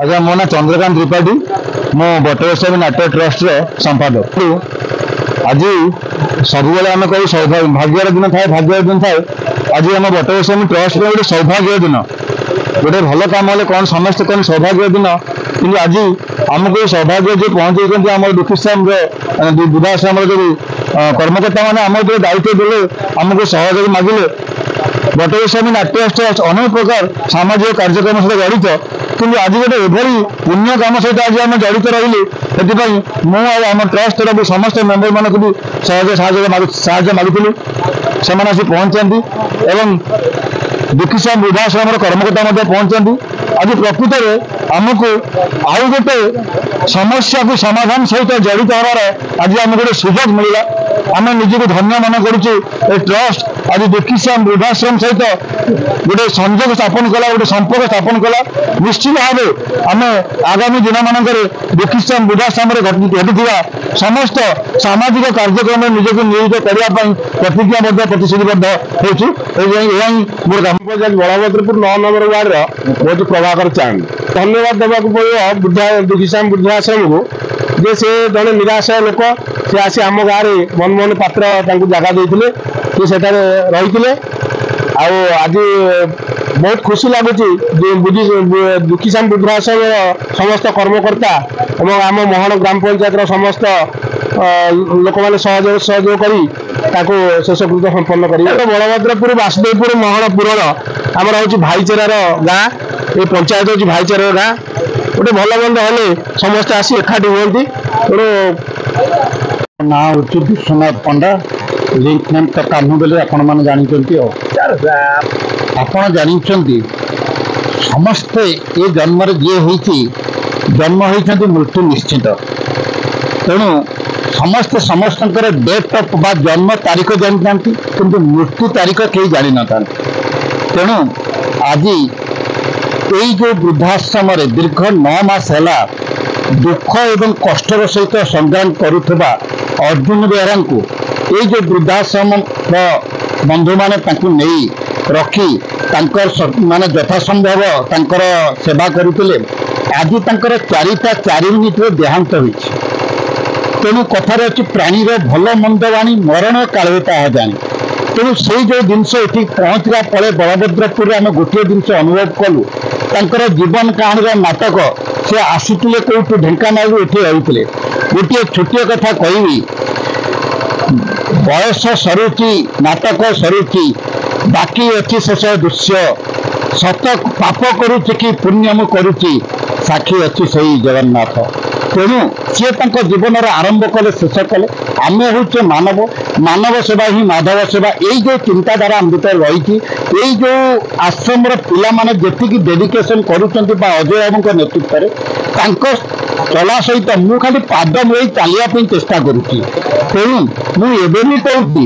आज्ञा मो ना चंद्रकांत त्रिपाठी मो बटगोस्वामी नाट्य ट्रस्ट संपादक। आज सब आम कही सौभाग्यर दिन थाए भाग्य दिन थाए आज आम बटगोस्वामी ट्रस्ट गोटे सौभाग्य दिन गोटे भल कम हेल्ले कौन समस्त कौन सौभाग्य दिन कि आज आमको सौभाग्य जो पहुंचे आम दुखीश्याम वृद्धाश्रम जो कर्मकर्ता मैंने आम जो दायित्व देले आमको सहयोग मागिले बटगोस्वामी नाट्य ट्रस्ट अनेक प्रकार सामाजिक कार्यक्रम सहित जड़ित कि आज गोटे एभली पुण्य कम सहित आज आम जड़ित रही से आम ट्रस्ट तरफ समस्त मेम्बर मानक भी साहाय्य मागुलु से पहुंचती एवं दुखीश्याम वृद्धाश्रम कर्मकर्ता पहुंचती आज प्रकृत में आमको आउ गोटे समस्या को समाधान सहित जड़ित हमार आज आम गोटे सुजोग मिलला आम निजी धन्य मन करुचु ट्रस्ट आज दुखीश्याम वृद्धाश्रम सहित गोटे संयोग स्थापन कला गोटे संपर्क स्थापन कला निश्चित भाव आम आगामी दिन मानक दुखीश्याम वृद्धाश्रम घटी समस्त सामाजिक कार्यक्रम निजक नियोजित करने प्रतिज्ञाबद्ध प्रतिश्रुतिबद्ध होगा मोर ग्राम पंचायत बलभद्रपुर 9 नंबर वार्ड बहुत प्रभाकर चांद धन्यवाद देवा पड़ो दुखीश्याम वृद्धाश्रम को जे से जड़े निराशय लोक से आसी आम गाँव में मनमोहन पात्र जगह देते से रही आज बहुत खुशी लगुच दुखीश्याम वृद्धाश्रम समस्त कर्मकर्ता और आम मोहन ग्राम पंचायत समस्त लोक मैंने सहयोग कर शेषकृत संपन्न कर बलभद्रपुर वासुदेवपुर मोहनपुर आम हूँ भाईचारार गाँ ये पंचायत हूँ भाईचारार गाँ गोटे भल बंद हेले समस्त आसी एकाठी हमें तेणु ना हूँ विश्वनाथ पंडा लिंक नेम तो कान्हू बेले आपण मैंने जानते आपण जानते समस्ते ये जन्म जी होती जन्म होती मृत्यु निश्चित तेणु समस्ते समस्त डेट ऑफ बा जन्म तारीख जानी था किंतु मृत्यु तारीख कहीं जानी न था तेणु आज यही जो वृद्धाश्रम दीर्घ 9 मास है दुख एवं कष्टर सहित संग्राम करुवा अर्जुन बेहरा को ये जो वृद्धाश्रम बंधु मैंने नहीं रखी माने यथासंभव तांकर सेवा करुले आज तांकर 4 मिनिट देहांत होइछि तेणु कथार अच्छी प्राणीर भल मंद वाणी मरण काले ताहा जानी तेणु से जो जिनस ये पहुँचला पर बलभद्रपुर आम गोटे जिनस अनुभव कलु तांकर जीवन कहानी नाटक से आसीते कौटू ढेंकानाल ये रही गोटे छोटिया कथा कहबी बयस सरुची नाटक सरुची बाकी अच्छी शेष दृश्य सत पाप करुच्ची कि पुण्य मु करुच्ची साक्षी अच्छी सही जगन्नाथ तेणु सी जीवन आरंभ कले शेष कले आम हूँ मानव मानव सेवा ही माधव सेवा यही जो चिंताधारा आम भर रही जो आश्रम पिला माने जी डेडिकेशन करुँच अजय बाबू नेतृत्व में चला सहित मु खाली पाद मुई चलिया चेष्टा करुच्ची तेणु मुझे भी कहूँ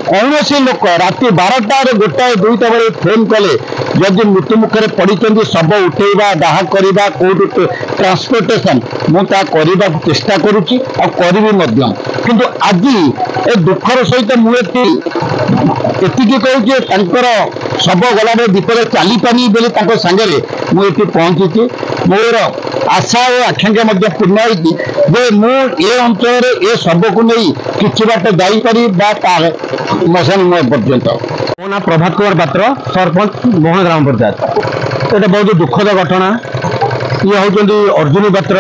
कौन लोक राति 12टार गोटाए 2टा बेले फोन कले जदि मृत्यु मुखर पड़ी शब उठेवा दाह करवा कौट ट्रांसपोर्टेशन मुझे चेष्टा करुच्ची किंतु आज ए दुखर सहित मुझे कहूँ शब गला दीपरे चली पानी बोले सांगे मुझे पहुंची मोर आशा और आकांक्षा पूर्ण हो ये अंचल ये शब को नहीं किसी बाट जापरि मशान पर्यंत मो ना प्रभात कुमार पात्र सरपंच मोहन ग्राम पंचायत ये बहुत दुखद घटना ये हूँ अर्जुन पात्र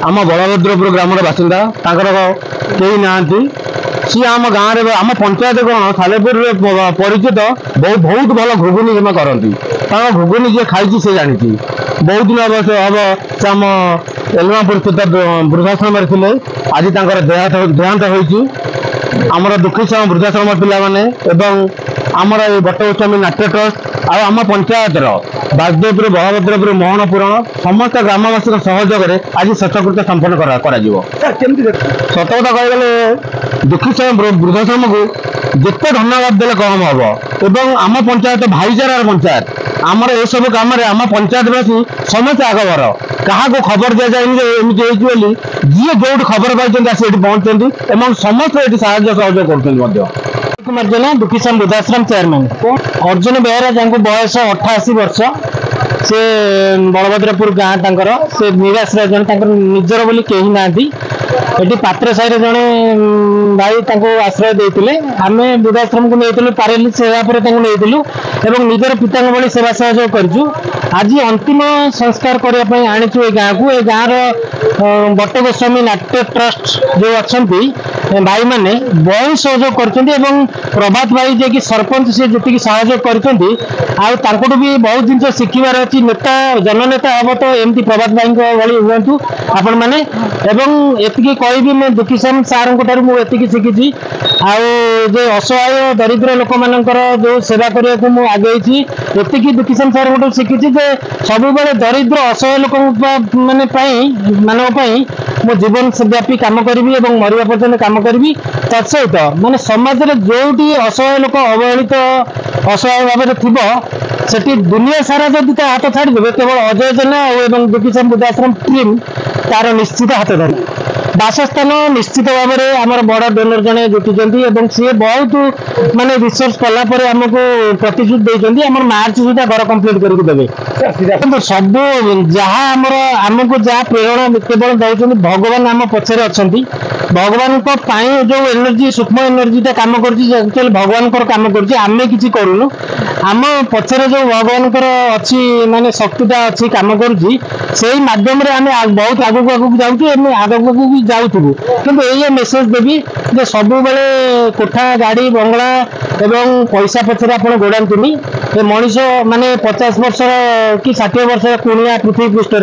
आम बलभद्रपुर ग्राम बासिंदा कहीं ना सी आम गाँव में आम पंचायत कौन सालेपुर परिचित बहुत भल घुगुनी जमा करती घुगुनी जी खाई से जानी बहुत दिन हम से आम एलमापुर स्थित वृद्धाश्रम थे आज देहांत होती आमर दुखीश्याम वृद्धाश्रम पिला माने एवं आमर ये बटगोस्वामी नाट्य ट्रस्ट आम पंचायत वासुदेवपुर बलभद्रपुर मोहनपुर समस्त ग्रामवासी सहयोग आज शेषकृत्य संपन्न सत कथा कहगले दुखीश्याम वृद्धाश्रम को जिते धन्यवाद देले कम हम एवं आम पंचायत भाईचारार पंचायत आमर ये सब कम आम पंचायतवासी समस्त आगवर क्या खबर दि जाए एमती जी जो खबर पाई आसी पहुंचती समस्त ये साहय सहयोग कर कुमार जेना दुखीश्याम वृद्धाश्रम चेयरमैन अर्जुन बेहरा जहाँ बयस 88 वर्ष से बलभद्रपुर गाँ तांकर से निराश्रय जन निजर बोली कहीं ना ये पात्र साई जड़े भाई आश्रय देते आम वृद्धाश्रम को नहीं पारालिस सेवा पर निजर पिता भाई सेवा सहयोग करूँ। आज अंतिम संस्कार करने आनीचु ए गाँव को गाँव बट गोस्वामी नाट्य ट्रस्ट जो अच्छा भाई मैंने बहुत सहयोग कर प्रभात भाई जे कि सरपंच से जी सहयोग कर भी बहुत जिन शिखबार अच्छी नेता जननेता हम तो एमती प्रभात भाई भाई हूँ आपण मैंने एति कहि मैं दुखीश्याम सार मुझे शिखी आउ असहाय दरिद्र लोक मान जो सेवा करने को मुझे आगे एति दुखीश्याम सार शिखी सब दरिद्र असहाय लोक माने मानव मो जीवन व्यापी कम करी मरवा पर्यटन कम करी तत्सहित माने समाज में जो असहाय लोक अवहेलित असहाय भाव थी सेठी दुनिया सारा जब हाथ छाड़देवे केवल अजय जेना और दुखीश्याम वृद्धाश्रम टीम तार निश्चित हाथ धर बासस्थान निश्चित भाव में आम बड़ डोनर जड़े जुटी सी बहुत माने रिसर्च कलापर आमको प्रतिश्रुति देती आम मार्च सुधा घर कम्प्लीट करके सब जहाँ आमको जहाँ प्रेरणा केवल दौरान भगवान आम पछरे अच्छा भगवान जो एनर्जी सूक्ष्म एनर्जीटा कम कर भगवान कम करें कि करूँ आम पछरे जो भगवान अच्छी माने शक्तिटा अच्छी कम कर माध्यम आम बहुत आगक आगक जाऊँ आगक भी जाऊँ कि मेसेज देवी जे सब बेले कोठा गाड़ी बंगला एवं पैसा पछरे आप गोड़ातुनि ए मनीष माने 50 वर्ष कि 60 वर्ष कुणिया पृथ्वी पृष्ठ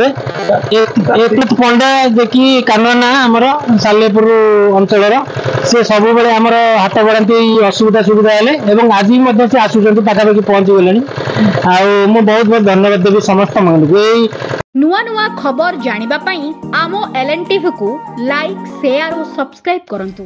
एक पंडा जे कि कानना आमर सालेपुर अंचल से सब बेले आमर हाथ बढ़ाती असुविधा सुविधा हेले आज भी से आसुच्च पाखापाखि पहुँची गले बहुत बहुत धन्यवाद देवी समस्त मंगल नुआ नुआ खबर जानिबा पई आमो एलएन टीवी को लाइक शेयर और सब्सक्राइब करंतु।